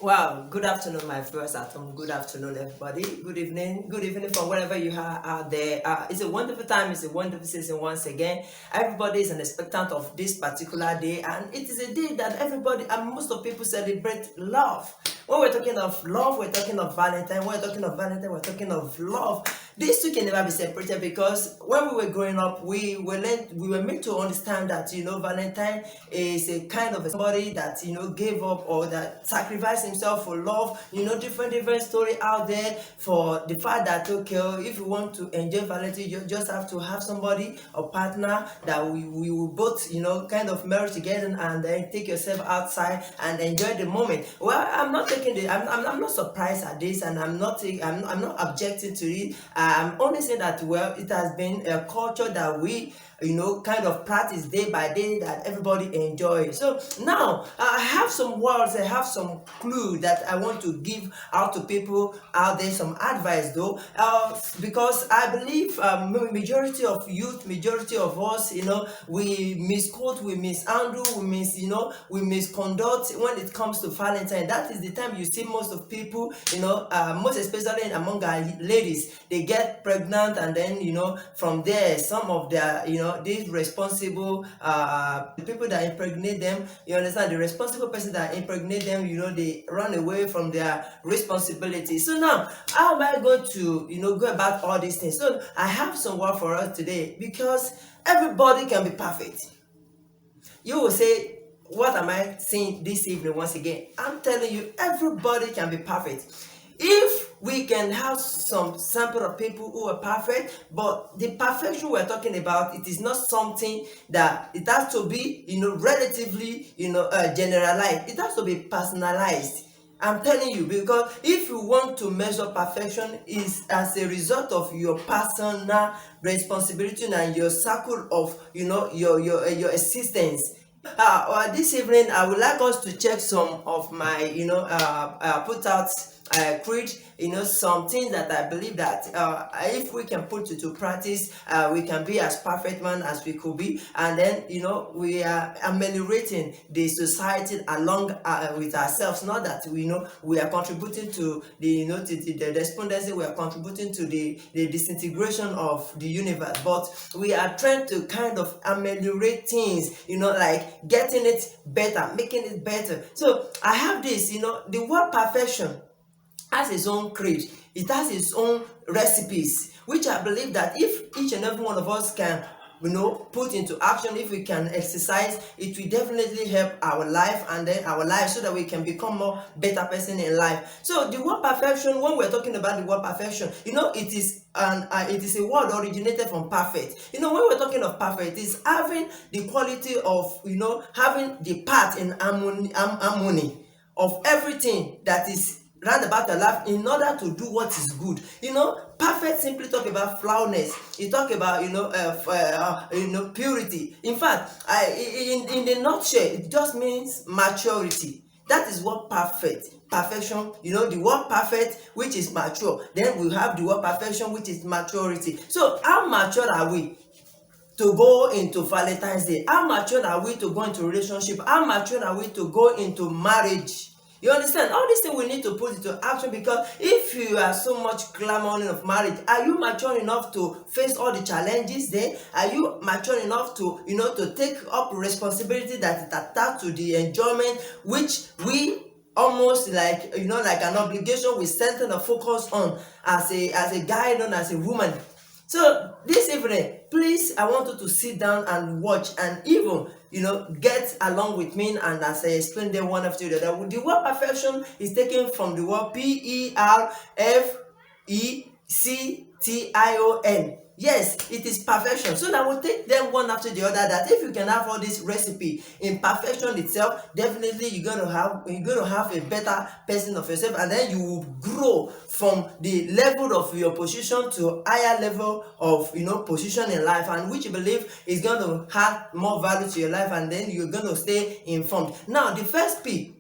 Wow, good afternoon, my viewers at home. Good afternoon, everybody. Good evening from wherever you are out there. It's a wonderful time. It's a wonderful season once again. Everybody is an expectant of this particular day, and it is a day that everybody and most of people celebrate love. When we're talking of love, we're talking of Valentine. When we're talking of Valentine, we're talking of love. These two can never be separated because when we were growing up, we were meant to understand that Valentine is a kind of somebody that gave up or that sacrificed himself for love. Different story out there for the fact that okay, if you want to enjoy Valentine, you just have to have somebody or partner that we will both kind of marry together and then take yourself outside and enjoy the moment. Well, I'm not taking the I'm not surprised at this, and I'm not objecting to it. I'm only saying that it has been a culture that we kind of practice day by day that everybody enjoys. So now I have some words, I have some clue that I want to give out to people out there, some advice though, because I believe majority of youth, majority of us, we misquote, we mishandle, we misconduct when it comes to Valentine. That is the time you see most of people, most especially among our ladies, they get pregnant, and then from there some of their these responsible people that impregnate them, you understand, the responsible person that impregnate them, they run away from their responsibility. So now, how am I going to go about all these things? So I have some work for us today, because everybody can be perfect. You will say, what am I saying this evening? Once again, I'm telling you, everybody can be perfect. If we can have some sample of people who are perfect, but the perfection we're talking about, it is not something that it has to be relatively generalized. It has to be personalized. I'm telling you, because if you want to measure perfection, is as a result of your personal responsibility and your circle of your existence. This evening I would like us to check some of my put out creed, some things that I believe that if we can put it to practice, we can be as perfect man as we could be, and then we are ameliorating the society along with ourselves. Not that we are contributing to the the despondency, we are contributing to the disintegration of the universe, but we are trying to kind of ameliorate things, like getting it better, making it better. So I have this, the word perfection has its own creed, it has its own recipes, which I believe that if each and every one of us can put into action, if we can exercise, it will definitely help our life and then our life, so that we can become more better person in life. So the word perfection, when we're talking about the word perfection, it is a word originated from perfect. When we're talking of perfect, it's having the quality of having the part in harmony of everything that is round about your life in order to do what is good. Perfect simply talk about flawless. It talk about purity. In fact, in the nutshell, it just means maturity. That is what perfection, the word perfect, which is mature. Then we have the word perfection, which is maturity. So how mature are we to go into Valentine's Day? How mature are we to go into relationship? How mature are we to go into marriage? You understand? All these things we need to put into action, because if you are so much clamoring of marriage, are you mature enough to face all the challenges there? Are you mature enough to to take up responsibility that is attached to the enjoyment, which we almost like like an obligation we center the focus on as a guy and as a woman? So this evening, please, I want you to sit down and watch, and even get along with me, and as I explained them one after the other. The word perfection is taken from the word perfection. Yes, it is perfection. So now we'll take them one after the other, that if you can have all this recipe in perfection itself, definitely you're gonna have a better person of yourself, and then you will grow from the level of your position to higher level of position in life, and which you believe is going to add more value to your life, and then you're going to stay informed. Now the first P,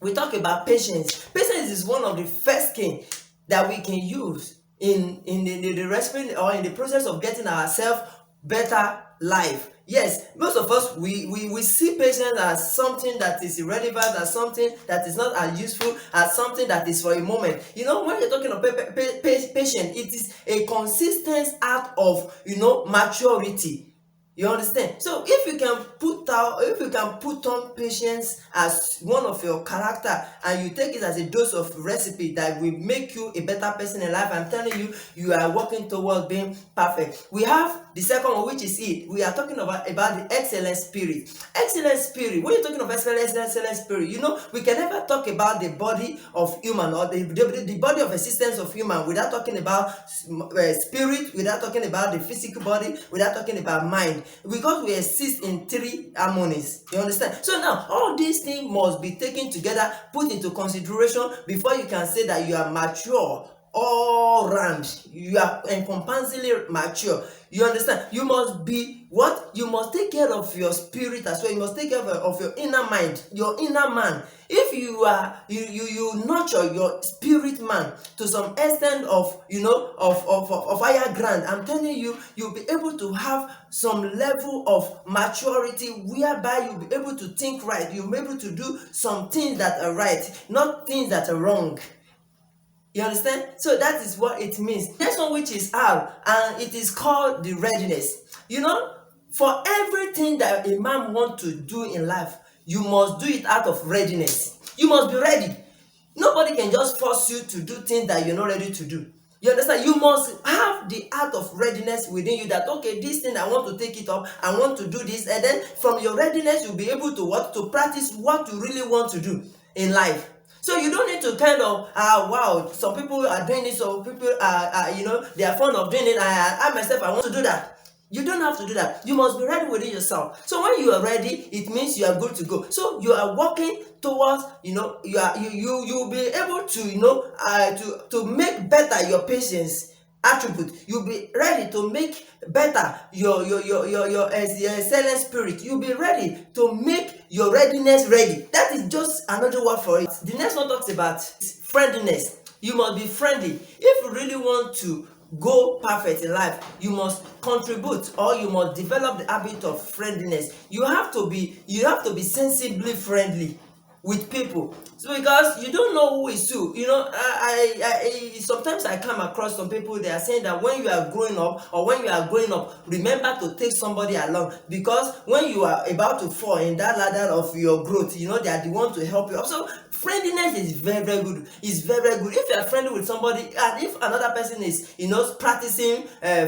we talk about patience. Patience is one of the first things that we can use in the recipe, or in the process of getting ourselves better life. Yes, most of us we see patience as something that is irrelevant, as something that is not as useful, as something that is for a moment. When you're talking about patience, it is a consistent act of maturity. You understand? So if you can put on patience as one of your character, and you take it as a dose of recipe that will make you a better person in life, I'm telling you, you are working towards being perfect. We have the second one, which is it. We are talking about the excellent spirit. Excellent spirit. When you're talking of excellent spirit, we can never talk about the body of human, or the body of existence of human, without talking about spirit, without talking about the physical body, without talking about mind, because we exist in three harmonies. You understand? So now all these things must be taken together, put into consideration before you can say that you are mature all round. You are encompassingly mature. You understand? You must be what? You must take care of your spirit as well. You must take care of your inner mind, your inner man. If you nurture your spirit man to some extent of higher ground, I'm telling you, you'll be able to have some level of maturity, whereby you'll be able to think right. You'll be able to do some things that are right, not things that are wrong. You understand? So that is what it means. Next one, which is R, and it is called the readiness. For everything that a man wants to do in life, you must do it out of readiness. You must be ready. Nobody can just force you to do things that you're not ready to do. You understand? You must have the art of readiness within you, that okay, this thing I want to take it up, I want to do this, and then from your readiness you'll be able to practice what you really want to do in life. So you don't need to kind of wow, some people are doing it, some people are they are fond of doing it. I myself, I want to do that. You don't have to do that. You must be ready within yourself. So when you are ready, it means you are good to go. So you are working towards, you'll be able to to make better your patience attribute. You'll be ready to make better your excellent spirit. You'll be ready to make your readiness ready. That is just another word for it. The next one talks about friendliness. You must be friendly. If you really want to go perfect in life, you must contribute, or you must develop the habit of friendliness. You have to be sensibly friendly with people. So because you don't know who is who. I sometimes I come across some people, they are saying that when you are growing up, or when you are growing up, remember to take somebody along, because when you are about to fall in that ladder of your growth, they are the one to help you up. So friendliness is very, very good. It's very, very good. If you are friendly with somebody, and if another person is practicing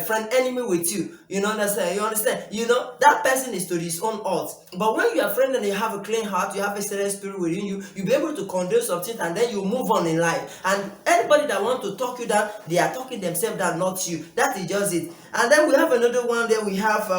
friend enemy with you, you understand, that person is to his own odds. But when you are friendly and you have a clean heart, you have a excellent spirit within you, you'll be able to condone something, and then you move on in life. And anybody that want to talk you down, they are talking themselves down, not you. That is just it. And then we have another one there. We have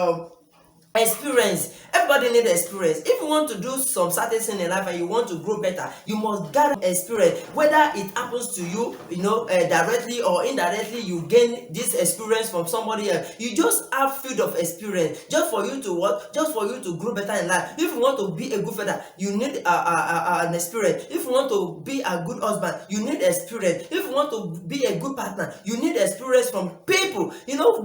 experience. Everybody needs experience. If you want to do some certain thing in life and you want to grow better, you must gather experience. Whether it happens to you, directly or indirectly, you gain this experience from somebody else. You just have field of experience, just for you to what? Just for you to grow better in life. If you want to be a good father, you need an experience. If you want to be a good husband, you need experience. If you want to be a good partner, you need experience from people.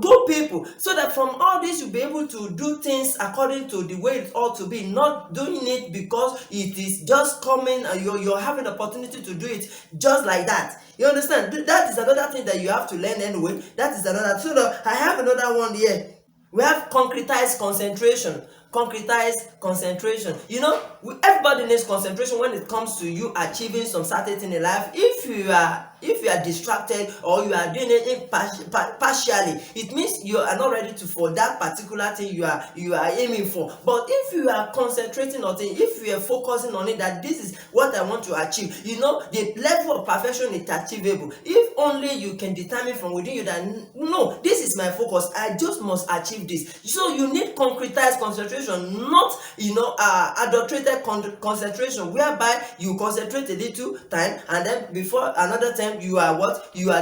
Good people, so that from all this you'll be able to do things according to the way it ought to be, not doing it because it is just coming and you're having the opportunity to do it just like that. You understand? That is another thing that you have to learn anyway. That is another. So I have another one here. We have concretized concentration. Concretized concentration. Everybody needs concentration when it comes to you achieving some certain thing in life. If you are distracted, or you are doing it partially, it means you are not ready for that particular thing you are aiming for. But if you are concentrating on it, if you are focusing on it, that this is what I want to achieve, the level of perfection is achievable. If only you can determine from within you that no, this is my focus, I just must achieve this. So you need concretized concentration, not adulterated concentration, whereby you concentrate a little time, and then before another time you are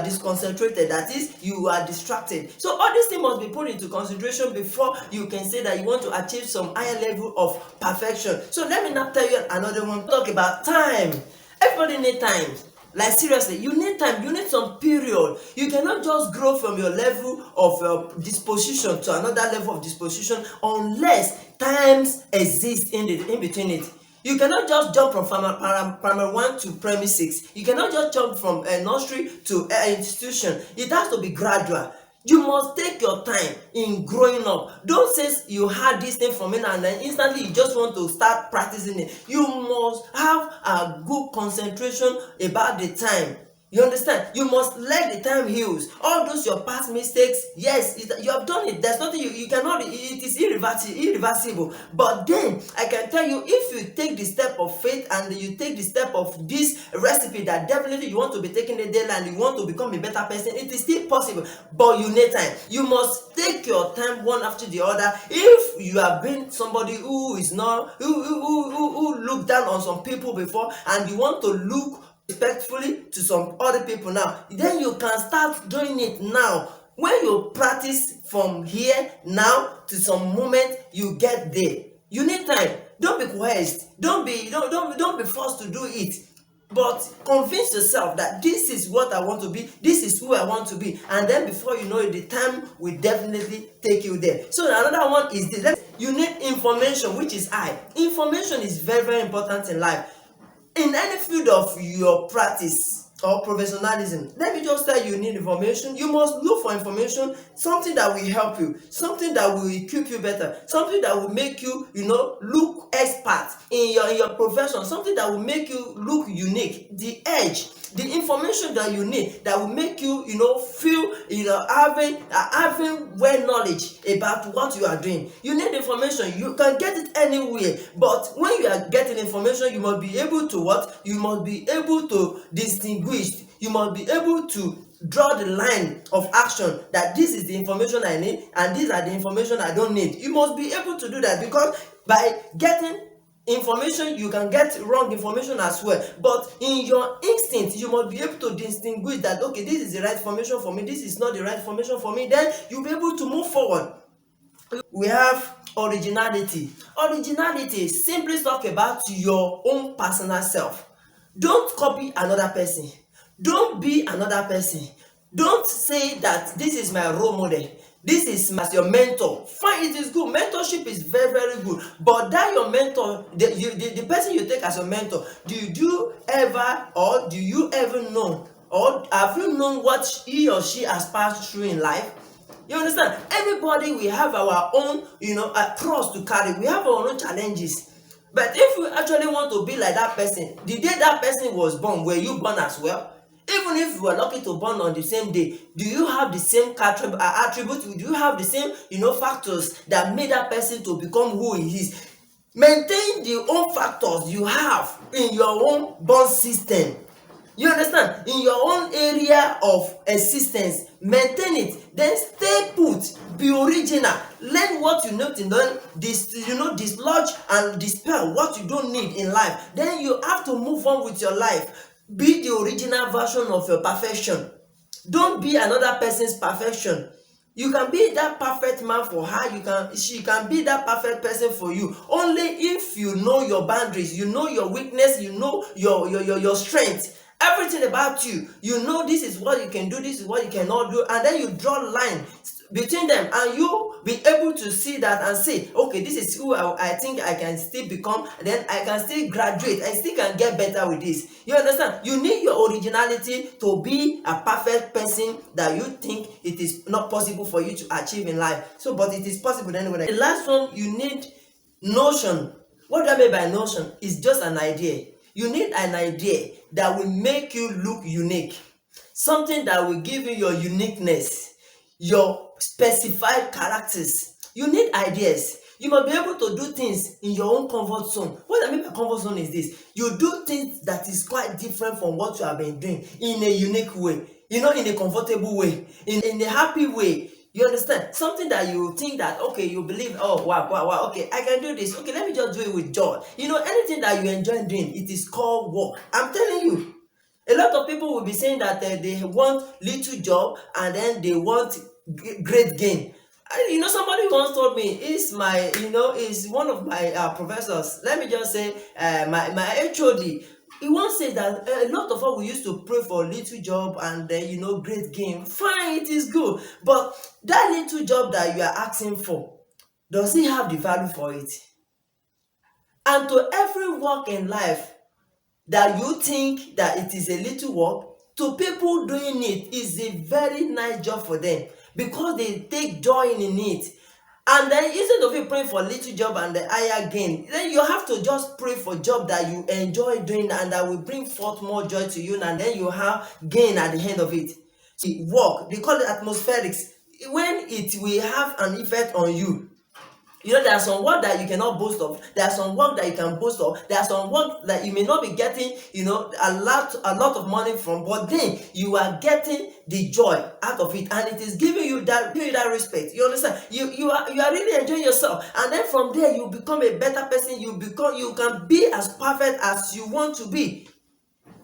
disconcentrated, that is, you are distracted. So all these things must be put into consideration before you can say that you want to achieve some higher level of perfection. So let me now tell you another one. Talk about time. Everybody needs time. Like seriously, you need time, you need some period. You cannot just grow from your level of disposition to another level of disposition unless times exist in between it. You cannot just jump from primary 1 to primary 6. You cannot just jump from nursery to institution. It has to be gradual. You must take your time in growing up. Don't say you had this thing from it and then instantly you just want to start practicing it. You must have a good concentration about the time. You understand? You must let the time heals. All those your past mistakes, yes, you have done it. There's nothing you cannot, it is irreversible. But then I can tell you, if you take the step of faith and you take the step of this recipe that definitely you want to be taking the daily and you want to become a better person, it is still possible. But you need time. You must take your time one after the other. If you have been somebody who is not who looked down on some people before and you want to look respectfully to some other people now, then you can start doing it now. When you practice from here now to some moment you get there, you need time. Don't be coerced, don't be forced to do it, but convince yourself that this is what I want to be, this is who I want to be, and then before you know it, the time will definitely take you there. So another one is this: you need information, which is information is very, very important in life. In any field of your practice or professionalism, let me just tell you, you need information. You must look for information, something that will help you, something that will equip you better, something that will make you, look expert in your profession, something that will make you look unique, the edge, the information that you need that will make you, feel, having well knowledge about what you are doing. You need information. You can get it anywhere, but when you are getting information, you must be able to what? You must be able to distinguish. You must be able to draw the line of action that this is the information I need and these are the information I don't need. You must be able to do that, because by getting information you can get wrong information as well. But in your instinct you must be able to distinguish that, okay, this is the right information for me, this is not the right information for me. Then you'll be able to move forward. We have originality. Originality simply talk about your own personal self. Don't copy another person. Don't be another person. Don't say that this is my role model, this is your mentor. Fine, it is good. Mentorship is very, very good. But that your mentor, the person you take as your mentor, do you ever know, or have you known what he or she has passed through in life? You understand? Everybody, we have our own, cross to carry. We have our own challenges. But if you actually want to be like that person, the day that person was born, were you born as well? Even if you were lucky to born on the same day, do you have the same attributes? Do you have the same, factors that made that person to become who he is? Maintain the own factors you have in your own born system. You understand? In your own area of existence, maintain it. Then stay put. Be original. Learn what you need to learn. Dislodge and dispel what you don't need in life. Then you have to move on with your life. Be the original version of your perfection. Don't be another person's perfection. You can be that perfect man for her. She can be that perfect person for you. Only if you know your boundaries, you know your weakness, you know your strength. Everything about you, this is what you can do, this is what you cannot do, and then you draw a line between them, and you be able to see that and say, okay, this is who I think I can still become, then I can still graduate, I still can get better with this. You understand? You need your originality to be a perfect person that you think it is not possible for you to achieve in life. So, but it is possible anyway. The last one, you need notion. What do I mean by notion? It's just an idea. You need an idea that will make you look unique. Something that will give you your uniqueness, your specified characters. You need ideas. You must be able to do things in your own comfort zone. What I mean by comfort zone is this: you do things that is quite different from what you have been doing in a unique way, in a comfortable way, in a happy way. You understand? Something that you think that, okay, you believe, oh, wow, okay, I can do this. Okay, let me just do it with joy. Anything that you enjoy doing, it is called work. I'm telling you. A lot of people will be saying that they want little job and then they want great gain. Somebody once told me, is one of my professors, let me just say, my HOD, He once said that a lot of us we used to pray for a little job and then great gain. Fine, it is good. But that little job that you are asking for, does he have the value for it? And to every work in life that you think that it is a little work, to people doing it is a very nice job for them because they take joy in it. And then instead of you praying for little job and the higher gain, then you have to just pray for job that you enjoy doing and that will bring forth more joy to you, and then you have gain at the end of it. See, work, they call it atmospherics. When it will have an effect on you, there are some work that you cannot boast of. There are some work that you can boast of. There are some work that you may not be getting, a lot of money from, but then you are getting the joy out of it, and it is giving you that respect. You understand? You are really enjoying yourself, and then from there you become a better person. You can be as perfect as you want to be.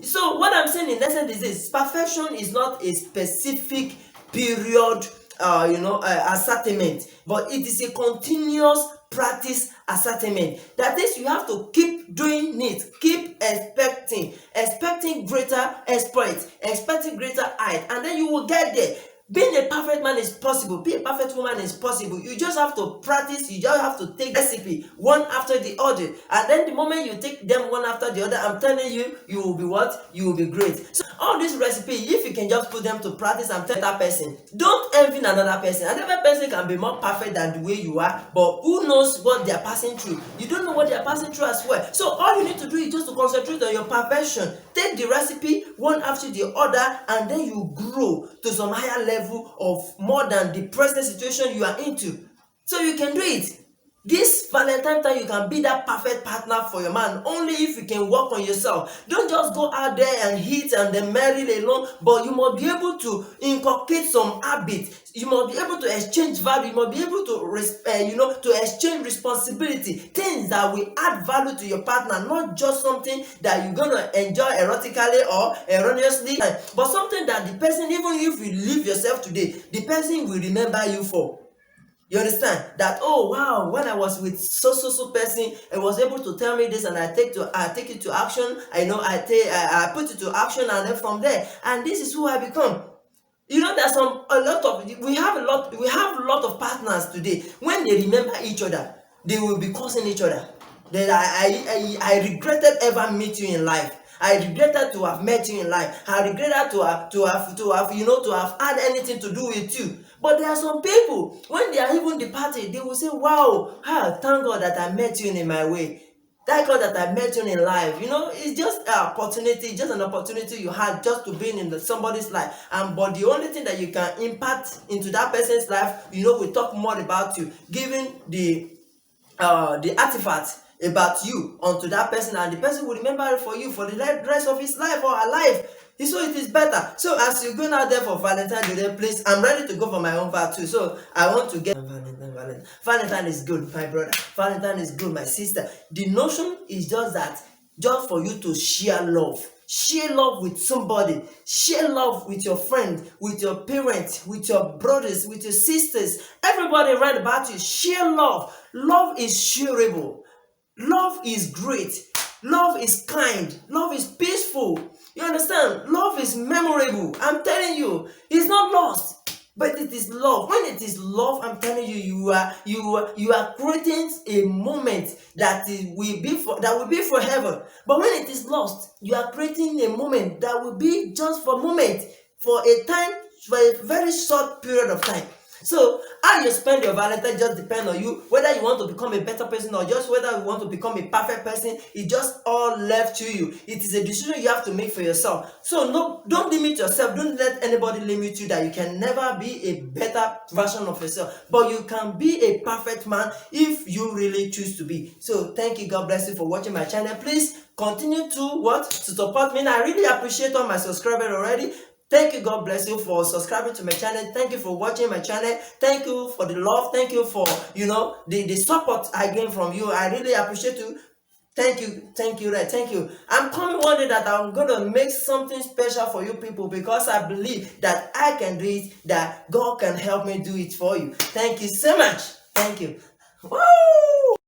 So what I'm saying in essence is this: perfection is not a specific period ascertainment, but it is a continuous practice ascertainment. That is, you have to keep doing it, keep expecting greater exploit, expecting greater height, and then you will get there. Being a perfect man is possible. Being a perfect woman is possible. You just have to practice. You just have to take recipe one after the other. And then the moment you take them one after the other, I'm telling you, you will be what? You will be great. So all this recipe, if you can just put them to practice and tell that person, don't envy another person. Another person can be more perfect than the way you are, but who knows what they are passing through? You don't know what they are passing through as well. So all you need to do is just to concentrate on your perfection. Take the recipe one after the other, and then you grow to some higher level of more than the present situation you are into. So you can do it. This Valentine time, you can be that perfect partner for your man only if you can work on yourself. Don't just go out there and hit and then marry alone, but you must be able to inculcate some habits. You must be able to exchange value. You must be able to to exchange responsibility, things that will add value to your partner, not just something that you're gonna enjoy erotically or erroneously, but something that the person, even if you leave yourself today, the person will remember you for. You understand that? Oh wow, when I was with so person, I was able to tell me this, and I take it to action. I put it to action, and then from there, and this is who I become. There's we have a lot of partners today. When they remember each other, they will be causing each other. Then I regretted ever meet you in life. I regretted to have met you in life. I regretted to have had anything to do with you. But there are some people, when they are even departed, they will say, wow, thank God that I met you in my way. Thank God that I met you in life. It's just an opportunity, you had just to be in somebody's life. But the only thing that you can impact into that person's life, we talk more about you, giving the artifact about you onto that person, and the person will remember it for you for the rest of his life or her life. So it is better. So as you're going out there for Valentine Day, please, I'm ready to go for my own part too. So I want to get Valentine is good, my brother. Valentine is good, my sister. The notion is just for you to share love. Share love with somebody. Share love with your friend, with your parents, with your brothers, with your sisters. Everybody right about you. Share love. Love is shareable. Love is great. Love is kind. Love is peaceful. You understand? Love is memorable. I'm telling you, it's not lost, but it is love. When it is love, I'm telling you, you are creating a moment that will be forever. But when it is lost, you are creating a moment that will be just for a moment, for a very short period of time. So how you spend your Valentine just depends on you, whether you want to become a better person or just whether you want to become a perfect person. It just all left to you. It is a decision you have to make for yourself. So no, don't limit yourself. Don't let anybody limit you that you can never be a better version of yourself. But you can be a perfect man if you really choose to be. So thank you. God bless you for watching my channel. Please continue to support me. I really appreciate all my subscribers already. Thank you. God bless you for subscribing to my channel. Thank you for watching my channel. Thank you for the love. Thank you for the support I gain from you. I really appreciate you. Thank you. I'm coming one day that I'm gonna make something special for you people, because I believe that I can do it, that God can help me do it for you. Thank you so much. Thank you. Woo!